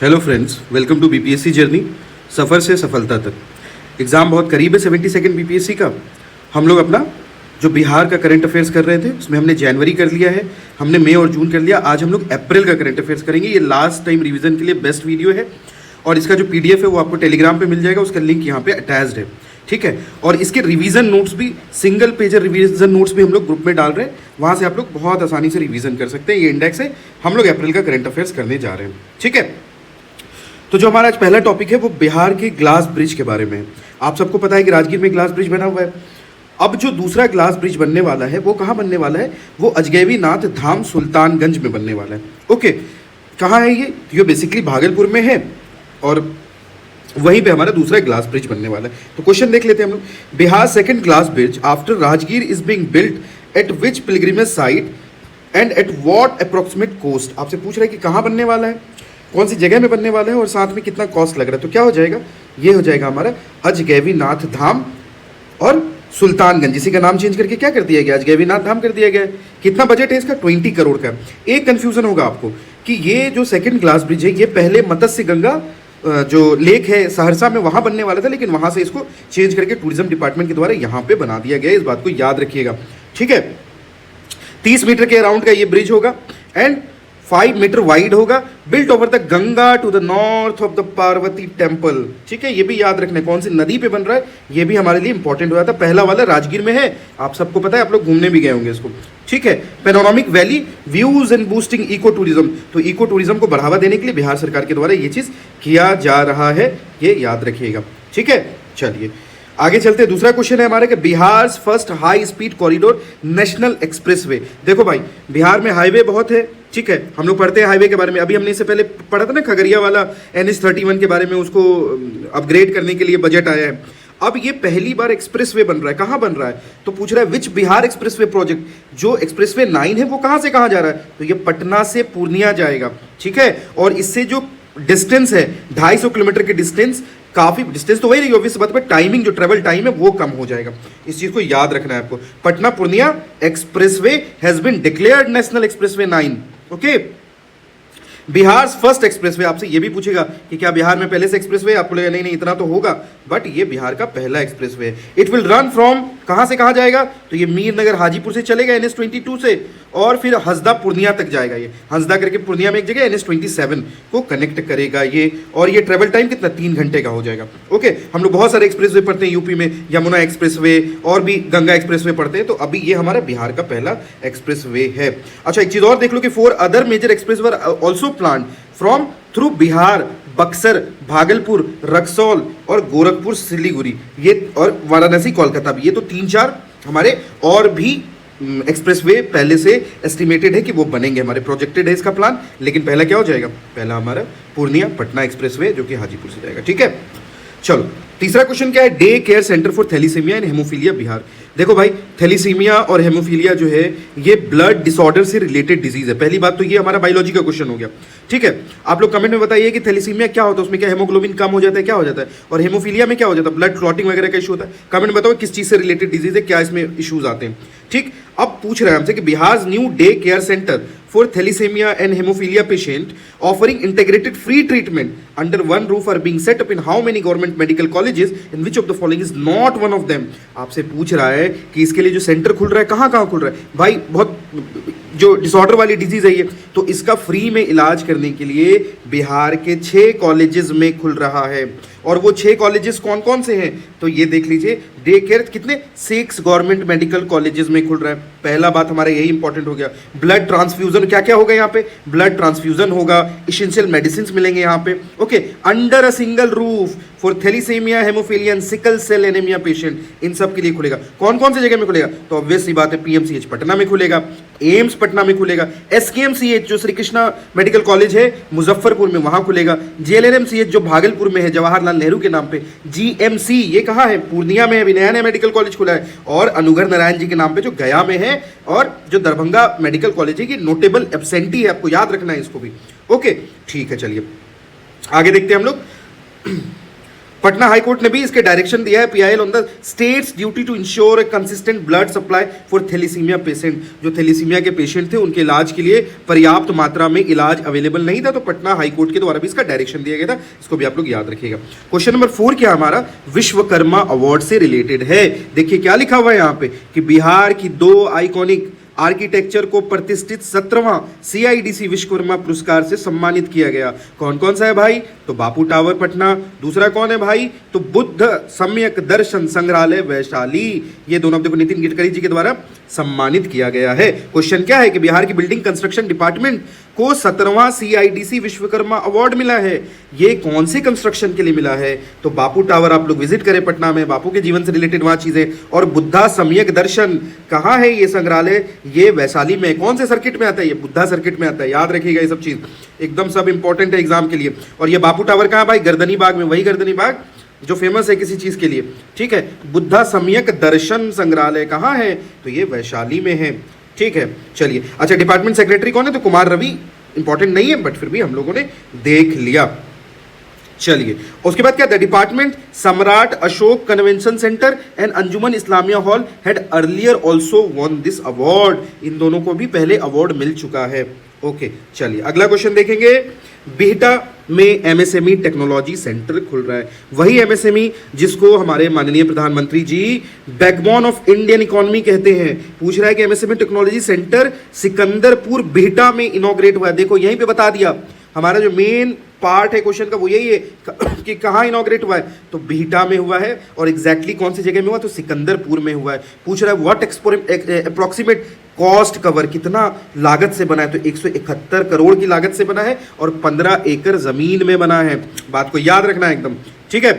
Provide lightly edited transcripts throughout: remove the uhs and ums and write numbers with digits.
Hello friends, welcome to BPSC journey. सफ़र से सफलता तक। एग्ज़ाम बहुत करीब है, 72nd बीपीएससी का। हम लोग अपना जो बिहार का करंट अफेयर्स कर रहे थे उसमें हमने जनवरी कर लिया है, हमने मई और जून कर लिया। आज हम लोग अप्रैल का करंट अफेयर्स करेंगे। ये लास्ट टाइम रिवीजन के लिए बेस्ट वीडियो है और इसका जो पीडीएफ है वो आपको टेलीग्राम पे मिल जाएगा, उसका लिंक यहाँ पे अटैच्ड है, ठीक है। और इसके रिवीजन नोट्स भी, सिंगल पेजर रिवीजन नोट्स भी हम लोग ग्रुप में डाल रहे हैं, वहाँ से आप लोग बहुत आसानी से रिवीजन कर सकते हैं। ये इंडेक्स है, हम लोग अप्रैल का करंट अफेयर्स करने जा रहे हैं, ठीक है। तो जो हमारा आज पहला टॉपिक है वो बिहार के ग्लास ब्रिज के बारे में है। आप सबको पता है कि राजगीर में ग्लास ब्रिज बना हुआ है। अब जो दूसरा ग्लास ब्रिज बनने वाला है वो कहाँ बनने वाला है? वो अजगैवी नाथ धाम सुल्तानगंज में बनने वाला है। ओके, कहाँ है ये बेसिकली भागलपुर में है और वहीं पे हमारा दूसरा ग्लास ब्रिज बनने वाला है। तो क्वेश्चन देख लेते हैं हम लोग। Bihar second glass bridge after Rajgir is being built at which pilgrimage site and at what approximate cost. आपसे पूछ रहा है कि कहाँ बनने वाला है, कौन सी जगह में बनने वाला है और साथ में कितना कॉस्ट लग रहा है। तो क्या हो जाएगा? ये हो जाएगा हमारा अजगैवी नाथ धाम और सुल्तानगंज। इसी का नाम चेंज करके क्या कर दिया गया? अजगैवी नाथ धाम कर दिया गया। कितना बजट है इसका? 20 करोड़ का। एक कंफ्यूजन होगा आपको कि ये जो सेकंड ग्लास ब्रिज है ये पहले मत्स्य गंगा जो लेक है सहरसा में वहाँ बनने वाला था, लेकिन वहाँ से इसको चेंज करके टूरिज्म डिपार्टमेंट के द्वारा यहाँ पे बना दिया गया। इस बात को याद रखिएगा, ठीक है। 30 मीटर के अराउंड का ये ब्रिज होगा एंड 5 मीटर वाइड होगा, built over the Ganga to the north of the Parvati temple, ठीक है। ये भी याद रखना है कौन सी नदी पे बन रहा है, ये भी हमारे लिए इंपॉर्टेंट हो जाता है। पहला वाला राजगीर में है, आप सबको पता है, आप लोग घूमने भी गए होंगे इसको, ठीक है। Panoramic valley views and boosting eco tourism, तो इको टूरिज्म को बढ़ावा देने के लिए बिहार सरकार के द्वारा ये चीज़ किया जा रहा है, ये याद रखिएगा, ठीक है। चलिए आगे चलते हैं। दूसरा क्वेश्चन है हमारे कि Bihar first high speed corridor national expressway. देखो भाई, बिहार में हाईवे बहुत है, ठीक है। हम लोग पढ़ते हैं हाईवे के बारे में। अभी हमने इससे पहले पढ़ा था ना खगड़िया वाला NH-31 के बारे में, उसको अपग्रेड करने के लिए बजट आया है। अब ये पहली बार एक्सप्रेसवे बन रहा है। कहाँ बन रहा है? तो पूछ रहा है विच बिहार एक्सप्रेसवे प्रोजेक्ट। जो एक्सप्रेसवे 9 है वो कहाँ से कहाँ जा रहा है? तो ये पटना से पूर्णिया जाएगा, ठीक है। और इससे जो डिस्टेंस है 250 किलोमीटर के डिस्टेंस, काफी डिस्टेंस तो वही रही ऑब्वियस बात, बट टाइमिंग जो ट्रेवल टाइम है वो कम हो जाएगा। इस चीज को याद रखना है आपको। Patna Purnia expressway has been declared national expressway 9, okay. Bihar first expressway, आपसे ये भी पूछेगा कि क्या बिहार में पहले से एक्सप्रेसवे? आपको लगेगा नहीं इतना तो होगा, बट ये बिहार का पहला एक्सप्रेसवे है। इट विल रन फ्रॉम, कहां से कहां जाएगा? तो ये मीर नगर हाजीपुर से चलेगा NH-22 से और फिर हंसदा पूर्णिया तक जाएगा। ये हंसदा करके पूर्णिया में एक जगह NH-27 को कनेक्ट करेगा ये। और ये ट्रेवल टाइम कितना? 3 घंटे का हो जाएगा, ओके। हम लोग बहुत सारे एक्सप्रेसवे पढ़ते हैं यूपी में, यमुना एक्सप्रेसवे और भी गंगा एक्सप्रेसवे पढ़ते हैं। तो अभी ये हमारा बिहार का पहला एक्सप्रेसवे है। अच्छा, एक चीज और देख लो कि 4 other major expressway also plan from through Bihar, Buxar, Bhagalpur, Raxaul और गोरखपुर सिलीगुड़ी, ये और वाराणसी कोलकाता भी। ये तो 3-4 हमारे और भी एक्सप्रेसवे पहले से एस्टिमेटेड है कि वो बनेंगे, हमारे प्रोजेक्टेड है इसका प्लान। लेकिन पहला क्या हो जाएगा? पहला हमारा पूर्णिया पटना एक्सप्रेसवे जो कि हाजीपुर से जाएगा, ठीक है। चलो तीसरा क्वेश्चन क्या है? Day care centre for thalassemia and haemophilia Bihar. देखो भाई, थैलीसीमिया और हेमोफीलिया जो है ये ब्लड डिसऑर्डर से रिलेटेड डिजीज है। पहली बात तो ये हमारा बायोलॉजी का क्वेश्चन हो गया, ठीक है। आप लोग कमेंट में बताइए कि थैलीसीमिया क्या होता है, उसमें क्या हेमोग्लोबिन कम हो जाता है, क्या हो जाता है? और हेमोफीलिया में क्या हो जाता है? ब्लड क्लॉटिंग वगैरह का इशू होता है। कमेंट बताओ किस चीज से रिलेटेड डिजीज है, क्या इसमें इशूज आते हैं, ठीक। अब पूछ रहे हैं हमसे कि Bihar new day care centre for thalassemia and haemophilia patient offering integrated free treatment under one roof are being set up in how many government medical colleges in which of the following is not one of them. आपसे पूछ रहा है कि इसके लिए जो centre खुल रहा है कहाँ कहाँ खुल रहा है। भाई बहुत जो डिसऑर्डर वाली डिजीज है ये, तो इसका फ्री में इलाज करने के लिए बिहार के 6 कॉलेजेस में खुल रहा है। और वो 6 कॉलेजेस कौन कौन से हैं? तो ये देख लीजिए, डे केयर कितने 6 गवर्नमेंट मेडिकल कॉलेजेस में खुल रहा है। पहला बात हमारा यही इंपॉर्टेंट हो गया। ब्लड ट्रांसफ्यूजन, क्या क्या होगा यहाँ पे? ब्लड ट्रांसफ्यूजन होगा, इसेंशियल मेडिसिन मिलेंगे यहाँ पे, okay, under a single roof for thalassemia, hemophilia and sickle cell anemia patient, इन सब के लिए खुलेगा। कौन कौन सी जगह में खुलेगा? तो ऑब्वियस सी बात है, PMCH पटना में खुलेगा, एम्स पटना में खुलेगा, SKMCH जो श्री कृष्णा मेडिकल कॉलेज है मुजफ्फरपुर में वहां खुलेगा, JLNMCH जो भागलपुर में है जवाहरलाल नेहरू के नाम पे, GMC ये कहाँ है? पूर्णिया में, अभी नया नया मेडिकल कॉलेज खुला है, और अनुग्रह नारायण जी के नाम पे जो गया में है, और जो दरभंगा मेडिकल कॉलेज है कि नोटेबल एब्सेंटी है, आपको याद रखना है इसको भी, ओके। ठीक है, चलिए आगे देखते हैं हम लोग। पटना हाई कोर्ट ने भी इसके डायरेक्शन दिया है PIL on the state's duty to ensure consistent blood supply for thalassemia patient. जो थैलेसीमिया के पेशेंट थे उनके इलाज के लिए पर्याप्त मात्रा में इलाज अवेलेबल नहीं था, तो पटना हाई कोर्ट के द्वारा भी इसका डायरेक्शन दिया गया था। इसको भी आप लोग याद रखिएगा। क्वेश्चन नंबर 4 क्या हमारा विश्वकर्मा अवार्ड से रिलेटेड है। देखिए क्या लिखा हुआ है यहाँ पे कि बिहार की 2 आइकॉनिक आर्किटेक्चर को प्रतिष्ठित 17वां CIDC विश्वकर्मा पुरस्कार से सम्मानित किया गया। कौन कौन सा है भाई? तो बापू टावर पटना। दूसरा कौन है भाई? तो बुद्ध सम्यक दर्शन संग्रहालय वैशाली। ये दोनों देखो नितिन गडकरी जी के द्वारा सम्मानित किया गया है। क्वेश्चन क्या है कि बिहार की बिल्डिंग कंस्ट्रक्शन डिपार्टमेंट को 17वां CIDC विश्वकर्मा अवार्ड मिला है। ये कौन से कंस्ट्रक्शन के लिए मिला है? तो बापू टावर आप लोग विजिट करें पटना में, बापू के जीवन से रिलेटेड वहां चीजें। और बुद्धा सम्यक दर्शन कहाँ है ये संग्रहालय? ये वैशाली में। कौन से सर्किट में आता है? ये बुद्धा सर्किट में आता है। याद रखिएगा ये सब चीज, एकदम सब इंपॉर्टेंट है एग्जाम के लिए। और ये बापू टावर कहाँ भाई? गर्दनी बाग में। वही गर्दनी बाग जो फेमस है किसी चीज के लिए, ठीक है। बुद्धा सम्यक दर्शन संग्रहालय कहाँ है? तो ये वैशाली में है, ठीक है। चलिए अच्छा, डिपार्टमेंट सेक्रेटरी कौन है? तो कुमार रवि। इंपॉर्टेंट नहीं है बट फिर भी हम लोगों ने देख लिया। चलिए उसके बाद क्या था? Department Samrat Ashok convention center and Anjuman Islamia hall had earlier also won this award. इन दोनों को भी पहले अवार्ड मिल चुका है। ओके चलिए अगला क्वेश्चन देखेंगे। बिहटा में MSME टेक्नोलॉजी सेंटर खुल रहा है। वही MSME जिसको हमारे माननीय प्रधानमंत्री जी बैकबोन ऑफ इंडियन इकोनॉमी कहते हैं। पूछ रहा है कि MSME technology centre Sikandarpur Bihta में इनॉग्रेट हुआ है। देखो यहीं पे बता दिया, हमारा जो मेन पार्ट है क्वेश्चन का वो यही है कि कहाँ इनॉग्रेट हुआ है। तो बिहटा में हुआ है। और एग्जैक्टली कौन सी जगह में हुआ? तो सिकंदरपुर में हुआ है। पूछ रहा है व्हाट अप्रोक्सीमेट कॉस्ट कवर, कितना लागत से बना है? तो 171 करोड़ की लागत से बना है और 15 एकड़ जमीन में बना है। बात को याद रखना है एकदम, ठीक है।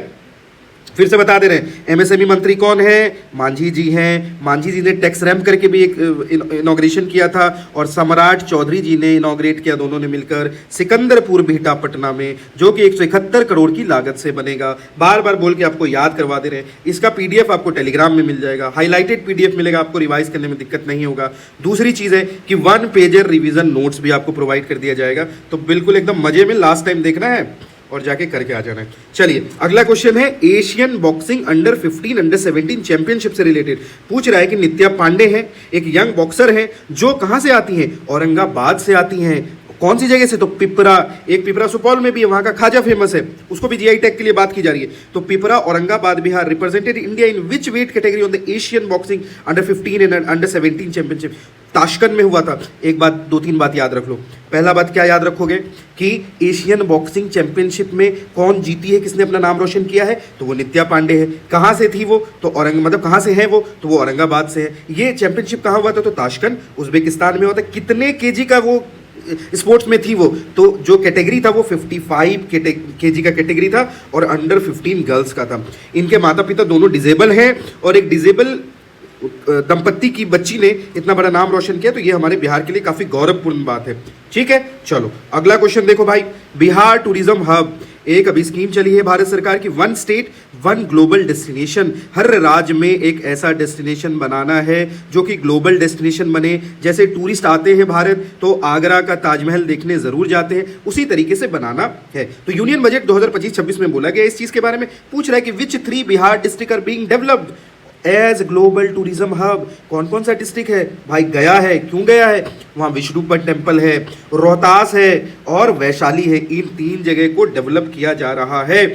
फिर से बता दे रहे हैं MSME मंत्री कौन है? मांझी जी हैं। मांझी जी ने टैक्स रैम्प करके भी एक इनॉग्रेशन किया था और सम्राट चौधरी जी ने इनॉग्रेट किया, दोनों ने मिलकर सिकंदरपुर बिहटा पटना में, जो कि 171 करोड़ की लागत से बनेगा। बार बार बोल के आपको याद करवा दे रहे हैं। इसका PDF आपको टेलीग्राम में मिल जाएगा, हाईलाइटेड PDF मिलेगा, आपको रिवाइज करने में दिक्कत नहीं होगा। दूसरी चीज़ है कि 1 पेजर रिविजन नोट्स भी आपको प्रोवाइड कर दिया जाएगा। तो बिल्कुल एकदम मजे में लास्ट टाइम देखना है और जाके करके आ जाना है। चलिए अगला क्वेश्चन है Asian boxing under 15 under 17 championship से रिलेटेड। पूछ रहा है कि नित्या पांडे है, एक यंग बॉक्सर है जो कहां से आती हैं? औरंगाबाद से आती हैं। कौन सी जगह से? तो पिपरा। एक पिपरा सुपौल में भी है, वहां का खाजा फेमस है, उसको भी GI टैग के लिए बात की जा रही है। तो Pipra Aurangabad Bihar represented India in which weight category on the Asian boxing under 15 and under 17 championship? Tashkent में हुआ था। एक बात, 2-3 बात याद रख लो। पहला बात क्या याद रखोगे कि एशियन बॉक्सिंग चैंपियनशिप में कौन जीती है, किसने अपना नाम रोशन किया है? तो वो नित्या पांडे है। कहाँ से थी वो? तो मतलब कहाँ से है वो? तो वो औरंगाबाद से है। ये चैंपियनशिप कहाँ हुआ था? तो ताशकंद उज्बेकिस्तान में हुआ था। कितने केजी का वो स्पोर्ट्स में थी वो? तो जो कैटेगरी था वो 55 केजी का कैटेगरी था और अंडर 15 गर्ल्स का था। इनके माता पिता दोनों डिजेबल हैं और एक डिजेबल दंपत्ति की बच्ची ने इतना बड़ा नाम रोशन किया, तो ये हमारे बिहार के लिए काफी गौरवपूर्ण बात है, ठीक है। चलो अगला क्वेश्चन देखो भाई। बिहार टूरिज्म हब एक अभी स्कीम चली है भारत सरकार की, 1 स्टेट 1 ग्लोबल डेस्टिनेशन। हर राज्य में एक ऐसा डेस्टिनेशन बनाना है जो कि ग्लोबल डेस्टिनेशन बने। जैसे टूरिस्ट आते हैं भारत तो आगरा का ताजमहल देखने जरूर जाते हैं, उसी तरीके से बनाना है। तो यूनियन बजट 2025-26 में बोला गया इस चीज के बारे में। पूछ रहा है कि which 3 Bihar district are being developed as global tourism hub. कौन कौन सा डिस्ट्रिक्ट है भाई? गया है। क्यों गया है? वहाँ विष्णुपद टेम्पल है, रोहतास है और वैशाली है। इन 3 जगह को डेवलप किया जा रहा है।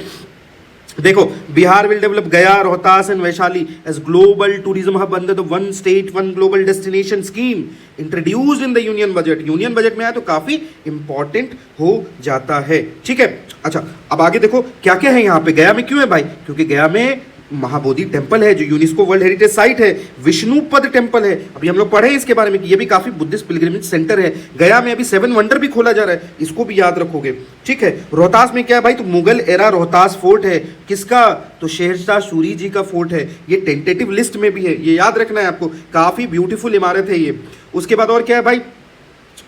देखो Bihar will develop Gaya, Rohtas and Vaishali as global tourism hub under the 1 state 1 global destination scheme introduced in the union budget. Union budget में आया तो काफी इंपॉर्टेंट हो जाता है, ठीक है। अच्छा अब आगे देखो क्या क्या है यहाँ पे। गया में क्यों है भाई? क्योंकि गया में महाबोधि टेम्पल है जो यूनेस्को वर्ल्ड हेरिटेज साइट है। विष्णुपद टेम्पल है, अभी हम लोग पढ़े इसके बारे में कि ये भी काफी बुद्धिस्ट पिलग्रिमेज सेंटर है। गया में अभी 7 वंडर भी खोला जा रहा है, इसको भी याद रखोगे, ठीक है। रोहतास में क्या है भाई? तो मुगल एरा रोहतास फोर्ट है। किसका? तो शेरशाह सूरी जी का फोर्ट है। ये टेंटेटिव लिस्ट में भी है, ये याद रखना है आपको। काफी ब्यूटीफुल इमारत है ये। उसके बाद और क्या है भाई?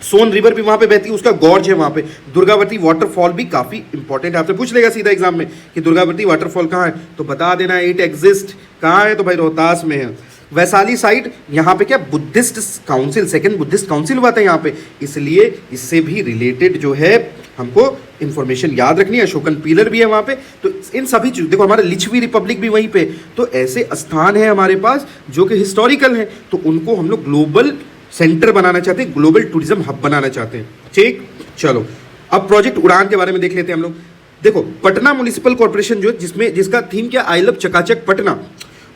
सोन रिवर भी वहां पे बहती है, उसका गॉर्ज है वहां पे। दुर्गावती वाटरफॉल भी काफी इंपॉर्टेंट है, आपसे पूछ लेगा सीधा एग्जाम में कि दुर्गावती वाटरफॉल कहाँ है, तो बता देना इट एग्जिस्ट। कहाँ है? तो भाई रोहतास में है। वैशाली साइड यहाँ पे क्या Buddhist council, second Buddhist council हुआ था यहाँ पे, इसलिए इससे भी रिलेटेड जो है हमको इंफॉर्मेशन याद रखनी है। अशोकन पिलर भी है वहाँ पे, तो इन सभी चीज़ देखो, हमारा लिच्छवी रिपब्लिक भी वहीं पे, तो ऐसे स्थान है हमारे पास जो कि हिस्टोरिकल हैं, तो उनको हम लोग ग्लोबल सेंटर बनाना चाहते हैं, ग्लोबल टूरिज्म हब बनाना चाहते हैं। ठीक, चलो अब प्रोजेक्ट उड़ान के बारे में देख लेते हैं हम लोग। देखो पटना म्युनिसिपल कॉर्पोरेशन जो जिसका थीम क्या, आई लव चकाचक पटना,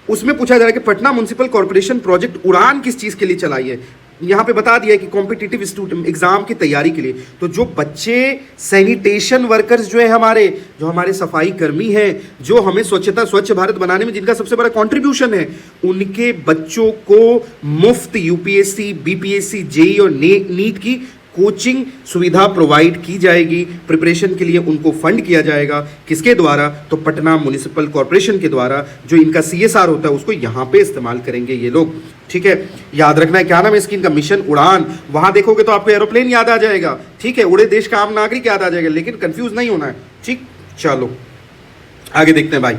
उसमें पूछा जा रहा है कि पटना म्युनिसिपल कॉर्पोरेशन प्रोजेक्ट उड़ान किस चीज़ के लिए चलाई है। यहाँ पे बता दिया है कि कॉम्पिटिटिव स्टूडेंट एग्जाम की तैयारी के लिए। तो जो बच्चे सैनिटेशन वर्कर्स जो है जो हमारे सफाई कर्मी हैं, जो हमें स्वच्छ भारत बनाने में जिनका सबसे बड़ा कंट्रीब्यूशन है, उनके बच्चों को मुफ्त यूपीएससी, बीपीएससी, जेई और नीट की कोचिंग सुविधा प्रोवाइड की जाएगी। प्रिपरेशन के लिए उनको फंड किया जाएगा, किसके द्वारा, तो पटना म्युनिसिपल कॉर्पोरेशन के द्वारा। जो इनका सीएसआर होता है उसको यहाँ पे इस्तेमाल करेंगे ये लोग। ठीक है, याद रखना है क्या नाम है इसकी, इनका मिशन उड़ान। वहां देखोगे तो आपको एरोप्लेन याद आ जाएगा, ठीक है, उड़े देश का आम नागरिक याद आ जाएगा, लेकिन कंफ्यूज नहीं होना है। ठीक, चलो आगे देखते हैं भाई।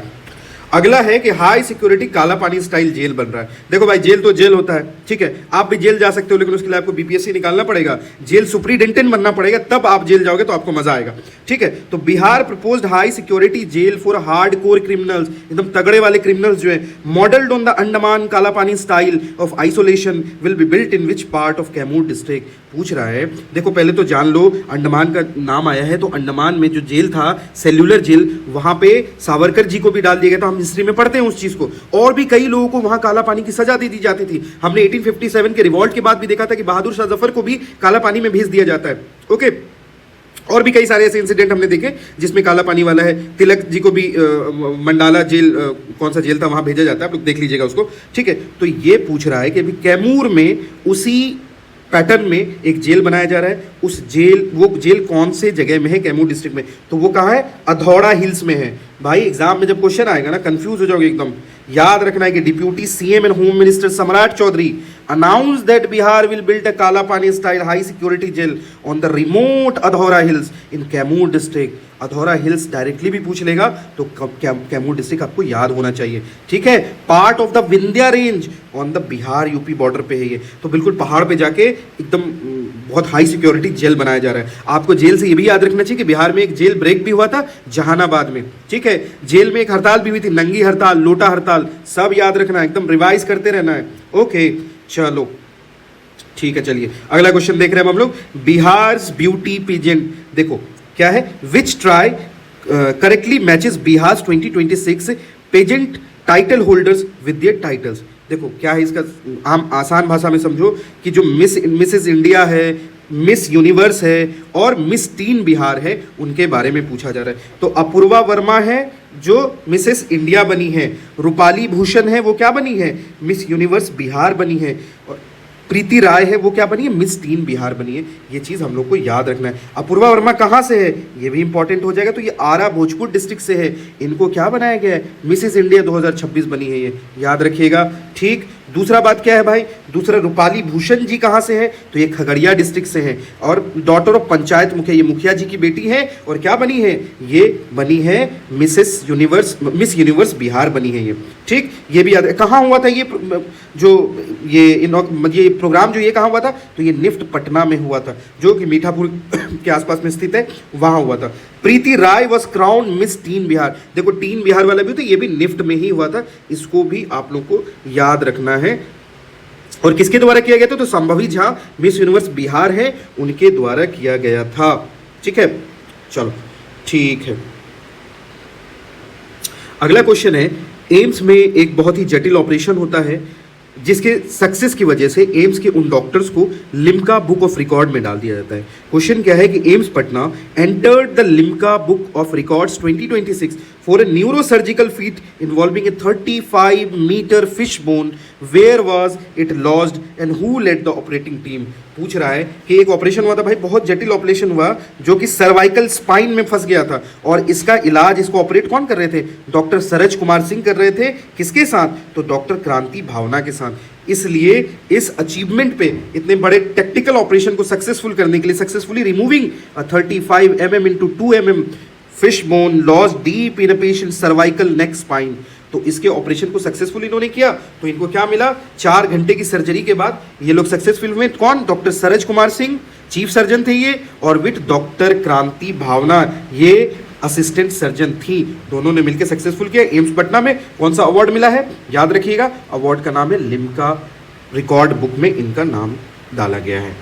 अगला है कि हाई सिक्योरिटी काला पानी स्टाइल जेल बन रहा है। देखो भाई, जेल तो जेल होता है, ठीक है, आप भी जेल जा सकते हो, लेकिन उसके लिए आपको बीपीएससी निकालना पड़ेगा, जेल सुपरिटेंडेंट बनना पड़ेगा, तब आप जेल जाओगे तो आपको मजा आएगा। ठीक है, तो Bihar proposed high security jail for hard core criminals, एकदम तगड़े वाले क्रिमिनल्स जो है, मॉडल्ड ऑन द अंडमान काला पानी style of isolation, will be built in which part of Kaimur district. पूछ रहा है, देखो पहले तो जान लो अंडमान का नाम आया है, तो अंडमान में जो जेल था सेल्यूलर जेल, वहां पे सावरकर जी को भी डाल दिया गया था, हम हिस्ट्री में पढ़ते हैं उस चीज को। और भी कई लोगों को वहां काला पानी की सजा दे दी जाती थी। हमने 1857 के रिवॉल्ट के बाद भी देखा था कि बहादुर शाह जफर को भी काला पानी में भेज दिया जाता है। ओके, और भी कई सारे ऐसे इंसिडेंट हमने देखे जिसमें काला पानी वाला है। तिलक जी को भी मंडाला जेल, कौन सा जेल था, वहां भेजा जाता है, आप लोग देख लीजिएगा उसको। ठीक है, तो ये पूछ रहा है कि अभी कैमूर में उसी पैटर्न में एक जेल बनाया जा रहा है। वो जेल कौन से जगह में है कैमूर डिस्ट्रिक्ट में, तो वो कहाँ है, अधौड़ा हिल्स में है। भाई एग्जाम में जब क्वेश्चन आएगा ना, कंफ्यूज हो जाओगे एकदम। याद रखना है कि deputy CM and home minister सम्राट Chaudhary announced that Bihar will build a Kalapani style high security jail on the remote Adhaura hills in Kaimur district। Adhaura hills directly भी पूछ लेगा तो कैमूर डिस्ट्रिक्ट आपको याद होना चाहिए। ठीक है, part of the Vindhya range on the Bihar UP border पे है ये, तो बिल्कुल पहाड़ पे जाके एकदम बहुत हाई सिक्योरिटी जेल बनाया जा रहा है। आपको जेल से ये भी याद रखना चाहिए कि बिहार में एक जेल ब्रेक भी हुआ था जहानाबाद में। ठीक है, जेल में एक हड़ताल भी हुई थी, नंगी हड़ताल, लोटा हड़ताल, सब याद रखना है, एकदम रिवाइज करते रहना है। ओके चलो ठीक है, चलिए अगला क्वेश्चन देख रहे हैं हम लोग। बिहार ब्यूटी पीजेंट, देखो क्या है, which try correctly matches Bihar 2026 pageant title holders with their titles. देखो क्या है इसका, हम आसान भाषा में समझो कि जो मिसेस इंडिया है, मिस यूनिवर्स है और मिस टीन बिहार है, उनके बारे में पूछा जा रहा है। तो अपूर्वा वर्मा है जो मिसेस इंडिया बनी है, रूपाली भूषण है वो क्या बनी है, मिस यूनिवर्स बिहार बनी है, और प्रीति राय है वो क्या बनी है, मिस टीन बिहार बनी है। ये चीज़ हम लोग को याद रखना है। अपूर्वा वर्मा कहाँ से है, ये भी इंपॉर्टेंट हो जाएगा। तो ये आरा भोजपुर डिस्ट्रिक्ट से है, इनको क्या बनाया गया है, मिसेस इंडिया 2026 बनी है, ये याद रखिएगा। ठीक, दूसरा बात क्या है भाई, दूसरा रूपाली भूषण जी कहाँ से है, तो ये खगड़िया डिस्ट्रिक्ट से है, और डॉटर ऑफ पंचायत मुखिया, ये मुखिया जी की बेटी है, और क्या बनी है, ये बनी है मिस यूनिवर्स बिहार बनी है ये। ठीक, ये भी याद है। कहाँ हुआ था ये ये प्रोग्राम जो ये कहाँ हुआ था, तो ये निफ्ट पटना में हुआ था, जो कि मीठापुर के आसपास में स्थित है, वहाँ हुआ था। Preeti Rai was crown miss teen Bihar, देखो टीन बिहार वाला भी तो ये भी निफ्ट में ही हुआ था, इसको भी आप लोग को याद रखना है। और किसके द्वारा किया गया था, तो संभवी झा मिस यूनिवर्स बिहार है, उनके द्वारा किया गया था। ठीक है, चलो ठीक है। अगला क्वेश्चन है, एम्स में एक बहुत ही जटिल ऑपरेशन होता है जिसके सक्सेस की वजह से एम्स के उन डॉक्टर्स को लिम्का बुक ऑफ रिकॉर्ड में डाल दिया जाता है। क्वेश्चन क्या है कि AIIMS Patna entered the Limca book of records 2026 for a neurosurgical feat involving a 35 metre fish bone, where was it lost and who led the operating team. पूछ रहा है कि एक ऑपरेशन हुआ था भाई, बहुत जटिल ऑपरेशन हुआ, जो कि सर्वाइकल स्पाइन में फंस गया था, और इसका इलाज, इसको ऑपरेट कौन कर रहे थे, डॉक्टर सरज कुमार सिंह कर रहे थे, किसके साथ, तो डॉक्टर क्रांति भावना के साथ। इसलिए इस अचीवमेंट पे, इतने बड़े टेक्निकल ऑपरेशन को सक्सेसफुल करने के लिए, successfully removing 35 mm into 2 mm fish bone loss deep in a patient cervical neck spine, तो इसके ऑपरेशन को सक्सेसफुल इन्होंने किया, तो इनको क्या मिला, 4 घंटे की सर्जरी के बाद ये लोग सक्सेसफुल हुए। कौन, doctor Suraj Kumar Singh, chief surgeon थे ये, और विद डॉक्टर क्रांति भावना ये असिस्टेंट सर्जन थी। दोनों ने मिलकर सक्सेसफुल किया। एम्स पटना में कौन सा अवार्ड मिला है, याद रखिएगा, अवार्ड का नाम है लिम्का, रिकॉर्ड बुक में इनका नाम डाला गया है।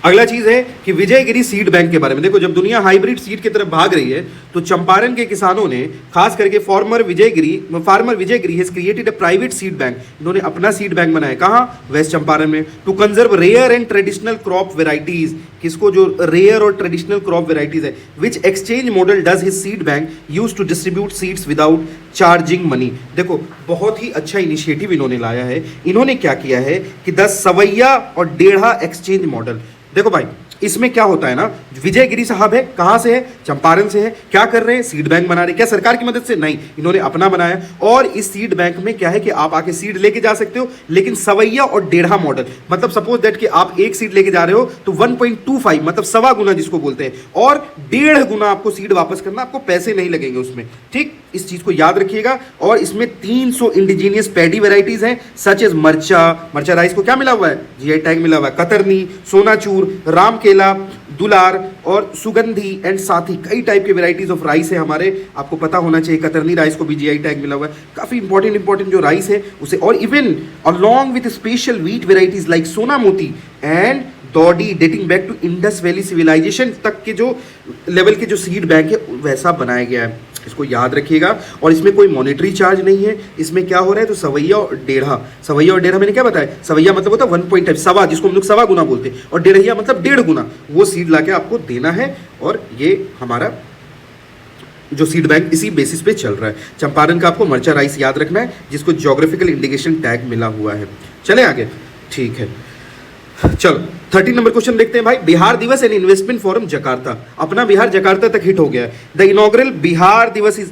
अगला चीज है कि विजयगिरी सीड बैंक के बारे में। देखो, जब दुनिया हाइब्रिड सीड की तरफ भाग रही है तो चंपारण के किसानों ने, खास करके farmer Vijaygiri has created a private seed bank. इन्होंने अपना सीड बैंक बनाया, कहाँ, वेस्ट चंपारण में, to conserve rare and traditional crop varieties. किसको, जो रेयर और ट्रेडिशनल क्रॉप वेराइटीज है, which exchange model does his seed bank use to distribute seeds without charging money. देखो, बहुत ही अच्छा इनिशिएटिव इन्होंने लाया है। इन्होंने क्या किया है कि 10 सवैया और डेढ़ा एक्सचेंज मॉडल। देखो भाई, इसमें क्या होता है ना, विजयगिरी साहब है, कहां से है, चंपारण से है, क्या कर रहे हैं, सीड बैंक बना रहे। क्या सरकार की मदद से, नहीं, इन्होंने अपना बनाया। और इस सीड बैंक में क्या है कि आप आके सीड लेके जा सकते हो, लेकिन सवैया और डेढ़ा मॉडल, मतलब सपोज दैट कि आप एक सीड लेके जा रहे हो तो 1.25 मतलब सवा गुना जिसको बोलते हैं, और 1.5 गुना आपको सीड वापस करना, आपको पैसे नहीं लगेंगे उसमें। ठीक, इस चीज को याद रखिएगा। और इसमें 300 इंडिजीनियस पैडी वेराइटीज हैं, सच एज मर्चा राइस को क्या मिला हुआ है, जीआई टैग मिला हुआ है, कतरनी, सोनाचूर, राम केला, दुलार और सुगंधी एंड साथी, कई टाइप के वेराइटीज ऑफ राइस है हमारे, आपको पता होना चाहिए। कतरनी राइस को भी जीआई टैग मिला हुआ है। काफी इंपॉर्टेंट जो राइस है उसे, और even along with special wheat varieties like Sona Moti and Daudi dating back to Indus valley civilization तक के जो लेवल के जो सीड बैंक है वैसा बनाया गया है। इसको याद रखिएगा। और इसमें कोई मॉनेटरी चार्ज नहीं है। इसमें क्या हो रहा है, तो सवैया और डेढ़ा मैंने क्या बताया, सवैया मतलब होता है 1.5 सवा, जिसको हम लोग सवा गुना बोलते हैं, और डेढ़िया मतलब 1.5 गुना, वो सीड लाके आपको देना है। और ये हमारा जो सीड बैंक इसी बेसिस पे चल रहा है। चंपारण का आपको मर्चा राइस याद रखना है, जिसको ज्योग्राफिकल इंडिकेशन टैग मिला हुआ है। चले आगे, ठीक है, चलो 13 नंबर क्वेश्चन देखते हैं भाई। Bihar Diwas and investment forum Jakarta, अपना बिहार जकार्ता तक हिट हो गया है। द इनॉग्रल बिहार दिवस is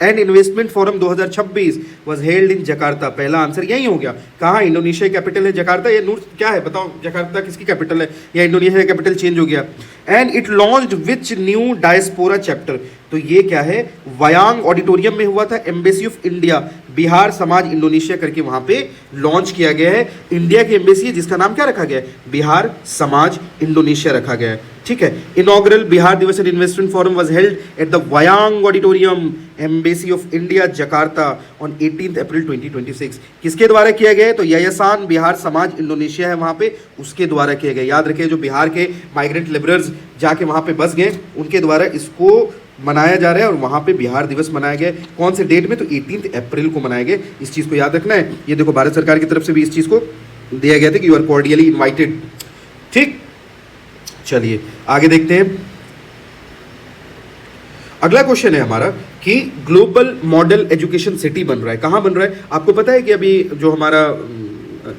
and investment forum 2026 was held in Jakarta. पहला आंसर यही हो गया। कहाँ, इंडोनेशिया कैपिटल है जकार्ता, या नूर क्या है बताओ, जकार्ता किसकी कैपिटल है, या इंडोनेशिया का कैपिटल चेंज हो गया। And it launched which new diaspora chapter, तो ये क्या है, वयांग ऑडिटोरियम में हुआ था, एम्बेसी ऑफ इंडिया बिहार समाज इंडोनेशिया करके वहां पे लॉन्च किया गया है। इंडिया की एम्बेसी है जिसका नाम क्या रखा गया है, बिहार समाज इंडोनेशिया रखा गया है। ठीक है, inaugural Bihar Diwas and investment forum was held at the Wayang auditorium embassy of India Jakarta on 18 April 2026। किसके द्वारा किया गया है, तो यायासान बिहार समाज इंडोनेशिया है वहां पे, उसके द्वारा किया गया। याद रखिए, जो बिहार के माइग्रेंट लेबरर्स जाके वहां पे बस गए, उनके द्वारा इसको मनाया जा रहा है। और वहाँ पे बिहार दिवस मनाया गया, कौन से डेट में, तो 18 अप्रैल को मनाया गया। इस चीज़ को याद रखना है। ये देखो, भारत सरकार की तरफ से भी इस चीज़ को दिया गया था कि यू आर कॉर्डियली इनवाइटेड। ठीक, चलिए आगे देखते हैं। अगला क्वेश्चन है हमारा कि ग्लोबल मॉडल एजुकेशन सिटी बन रहा है, कहाँ बन रहा है, आपको पता है कि अभी जो हमारा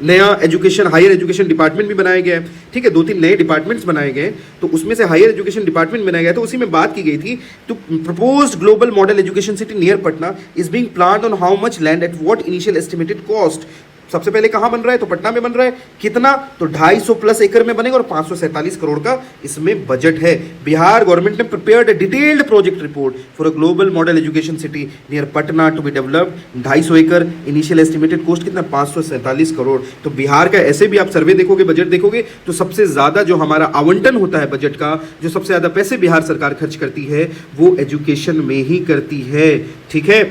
नया एजुकेशन हायर एजुकेशन डिपार्टमेंट भी बनाया गया है। ठीक है, 2-3 नए डिपार्टमेंट्स बनाए गए, तो उसमें से हायर एजुकेशन डिपार्टमेंट बनाया गया, तो उसी में बात की गई थी। तो proposed global model education city near Patna is being planned on how much land at what initial estimated cost. सबसे पहले कहाँ बन रहा है, तो पटना में बन रहा है। कितना, तो 250 प्लस एकड़ में बनेगा और 547 करोड़ का इसमें बजट है। बिहार गवर्नमेंट ने prepared a detailed project report for a global model education city near Patna to be developed. 250 एकड़, इनिशियल एस्टिमेटेड कॉस्ट कितना, 547 करोड़। तो बिहार का ऐसे भी आप सर्वे देखोगे, बजट देखोगे, तो सबसे ज्यादा जो हमारा आवंटन होता है बजट का, जो सबसे ज्यादा पैसे बिहार सरकार खर्च करती है, वो एजुकेशन में ही करती है। ठीक है,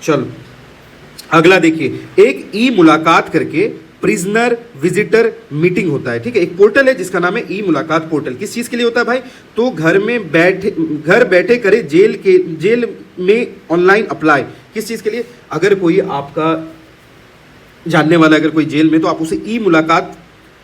चलो अगला देखिए, एक ई मुलाकात करके प्रिजनर विजिटर मीटिंग होता है। ठीक है, एक पोर्टल है जिसका नाम है ई मुलाकात पोर्टल। किस चीज के लिए होता है भाई, तो घर बैठे करे जेल में ऑनलाइन अप्लाई। किस चीज के लिए, अगर कोई आपका जानने वाला अगर कोई जेल में, तो आप उसे ई मुलाकात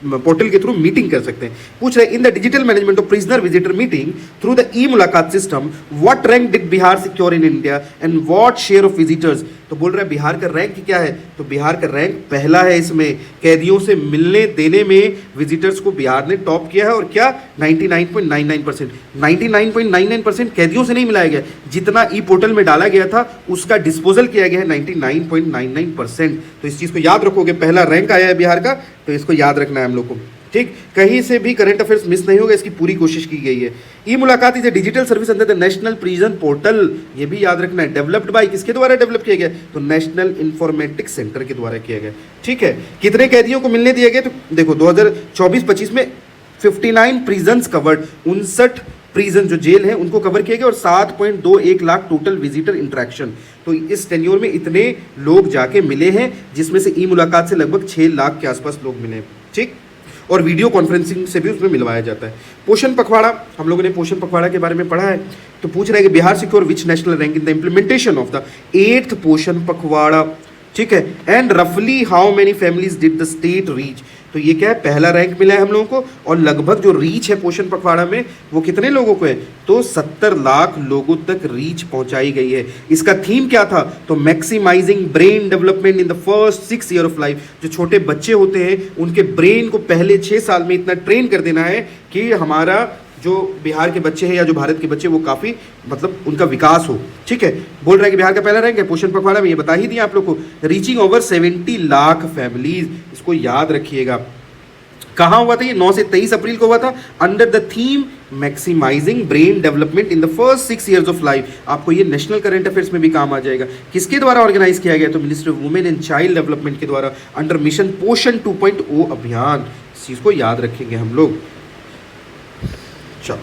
पोर्टल के थ्रू मीटिंग कर सकते हैं। पूछ रहे in the digital management of prisoner visitor meeting through the e Mulakat system what rank did Bihar secure in India and what share of visitors. तो बोल रहा है बिहार का रैंक क्या है, तो बिहार का रैंक पहला है। इसमें कैदियों से मिलने देने में विजिटर्स को बिहार ने टॉप किया है, और क्या 99.99%। 99.99% कैदियों से नहीं मिलाया गया, जितना ई पोर्टल में डाला गया था उसका डिस्पोजल किया गया है 99.99%। तो इस चीज को याद रखोगे, पहला रैंक आया है बिहार का, तो इसको याद रखना है हम लोग को। ठीक, कहीं से भी करंट अफेयर्स मिस नहीं होगा, इसकी पूरी कोशिश की गई है। ई मुलाकात is a digital service under the national prison portal, ये भी याद रखना है। डेवलप्ड बाय, किसके द्वारा डेवलप किया गया, तो नेशनल इंफॉर्मेटिक्स सेंटर के द्वारा किया गया। ठीक है, कितने कैदियों को मिलने दिया गया, तो देखो 2024-25 में 59 प्रिजन्स कवर्ड, 59 प्रिजन जो जेल है उनको कवर किया गया और 7.21 लाख टोटल विजिटर इंटरेक्शन। तो इस टेन्योर में इतने लोग जाके मिले हैं, जिसमें से ई मुलाकात से लगभग 6 लाख के आसपास लोग मिले हैं, ठीक। और वीडियो कॉन्फ्रेंसिंग से भी उसमें मिलवाया जाता है। पोषण पखवाड़ा, हम लोगों ने पोषण पखवाड़ा के बारे में पढ़ा है। तो पूछ रहा है कि Bihar secure which national rank in the implementation of the 8th पोषण पखवाड़ा, ठीक है। एंड रफली how many families did the state reach, तो ये क्या है, पहला रैंक मिला है हम लोगों को। और लगभग जो रीच है पोषण पखवाड़ा में वो कितने लोगों को है, तो 70 लाख लोगों तक रीच पहुंचाई गई है। इसका थीम क्या था, तो maximising brain development in the first 6 year of life. जो छोटे बच्चे होते हैं उनके ब्रेन को पहले 6 साल में इतना ट्रेन कर देना है कि हमारा जो बिहार के बच्चे हैं या जो भारत के बच्चे वो काफ़ी मतलब उनका विकास हो, ठीक है। बोल रहा है कि बिहार का पहला रैंक है पोषण पखवाड़ा में, ये बता ही दिया आप लोग को। रीचिंग ओवर 70 लाख फैमिलीज, इसको याद रखिएगा। कहाँ हुआ था ये, 9 से 23 अप्रैल को हुआ था, under the theme maximising brain development in the first 6 years of life. आपको ये नेशनल करंट अफेयर्स में भी काम आ जाएगा। किसके द्वारा ऑर्गेनाइज किया गया, तो ministry of women and child development के द्वारा अंडर मिशन पोषण 2.0 अभियान। इस चीज़ को याद रखेंगे हम लोग। चलो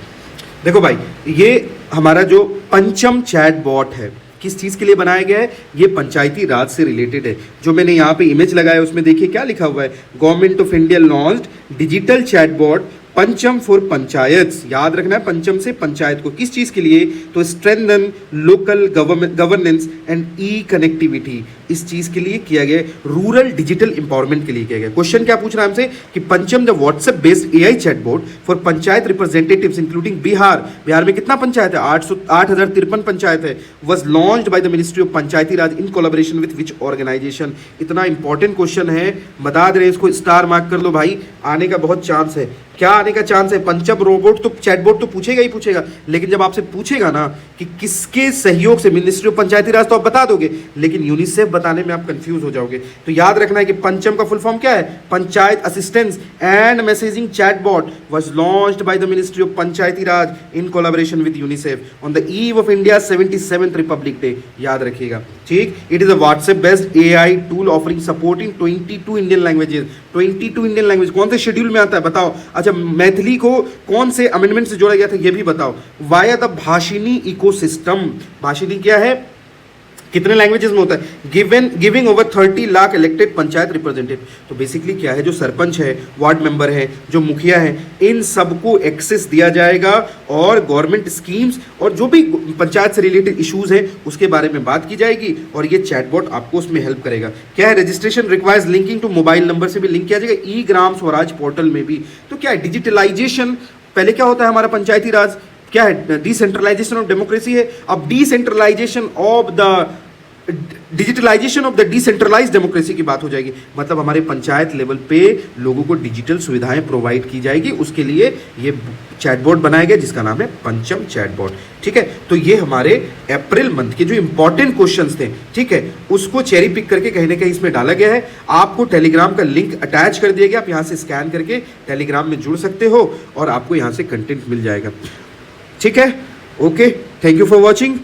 देखो भाई, ये हमारा जो पंचम चैटबॉट है किस चीज़ के लिए बनाया गया है, ये पंचायती राज से रिलेटेड है। जो मैंने यहाँ पे इमेज लगाया है उसमें देखिए क्या लिखा हुआ है, government of India launched digital chatbot पंचम फॉर पंचायत। याद रखना है पंचम से पंचायत को, किस चीज़ के लिए, तो strengthen local governance and E connectivity, इस चीज़ के लिए किया गया, रूरल डिजिटल इंपावरमेंट के लिए किया गया। क्वेश्चन क्या पूछ रहा है हमसे कि Pancham the WhatsApp based AI chatbot for panchayat representatives including Bihar, Bihar में कितना पंचायत है, 8,053 पंचायत है, was launched by the ministry of Panchayati Raj in collaboration with which organisation. इतना इंपॉर्टेंट क्वेश्चन है, बता दे रहे इसको, स्टार मार्क कर लो भाई, आने का बहुत चांस है। क्या आने का चांस है, पंचम रोबोट तो चैटबॉट तो पूछेगा ही पूछेगा, लेकिन जब आपसे पूछेगा ना कि किसके सहयोग से, मिनिस्ट्री ऑफ पंचायती राज तो आप बता दोगे, लेकिन यूनिसेफ बताने में आप कंफ्यूज हो जाओगे। तो याद रखना है कि पंचम का फुल फॉर्म क्या है, panchayat assistance and messaging chatbot was launched by the ministry of Panchayati Raj in collaboration with UNICEF on the eve of India 77th Republic day. याद रखिएगा, ठीक। It is a WhatsApp based AI tool offering support in 22 Indian languages. 22 Indian language कौन से schedule में आता है बताओ। अच्छा, मैथिली को कौन से अमेंडमेंट से जोड़ा गया था ये भी बताओ। Via the Bhashini ecosystem, Bhashini क्या है, कितने लैंग्वेजेस में होता है, giving over 30 lakh elected panchayat representative. तो बेसिकली क्या है, जो सरपंच है, वार्ड मेंबर है, जो मुखिया है, इन सबको एक्सेस दिया जाएगा और गवर्नमेंट स्कीम्स और जो भी पंचायत से रिलेटेड इश्यूज है उसके बारे में बात की जाएगी और ये चैटबॉट आपको उसमें हेल्प करेगा। क्या है, registration requires linking to mobile number से भी लिंक किया जाएगा, ई ग्राम स्वराज पोर्टल में भी। तो क्या है, डिजिटलाइजेशन, पहले क्या होता है हमारा पंचायती राज, क्या है, डिसेंट्रलाइजेशन ऑफ डेमोक्रेसी है। अब decentralisation of the digitalisation of the decentralise democracy की बात हो जाएगी, मतलब हमारे पंचायत लेवल पे लोगों को डिजिटल सुविधाएं प्रोवाइड की जाएगी। उसके लिए ये चैटबॉट बनाया गया जिसका नाम है पंचम चैटबॉट, ठीक है। तो ये हमारे अप्रैल मंथ के जो इंपॉर्टेंट क्वेश्चंस थे, ठीक है, उसको चेरी पिक करके कहीं ना कहीं इसमें डाला गया है। आपको टेलीग्राम का लिंक अटैच कर दिया गया, आप यहाँ से स्कैन करके टेलीग्राम में जुड़ सकते हो और आपको यहाँ से कंटेंट मिल जाएगा, ठीक है। Okay, thank you for watching.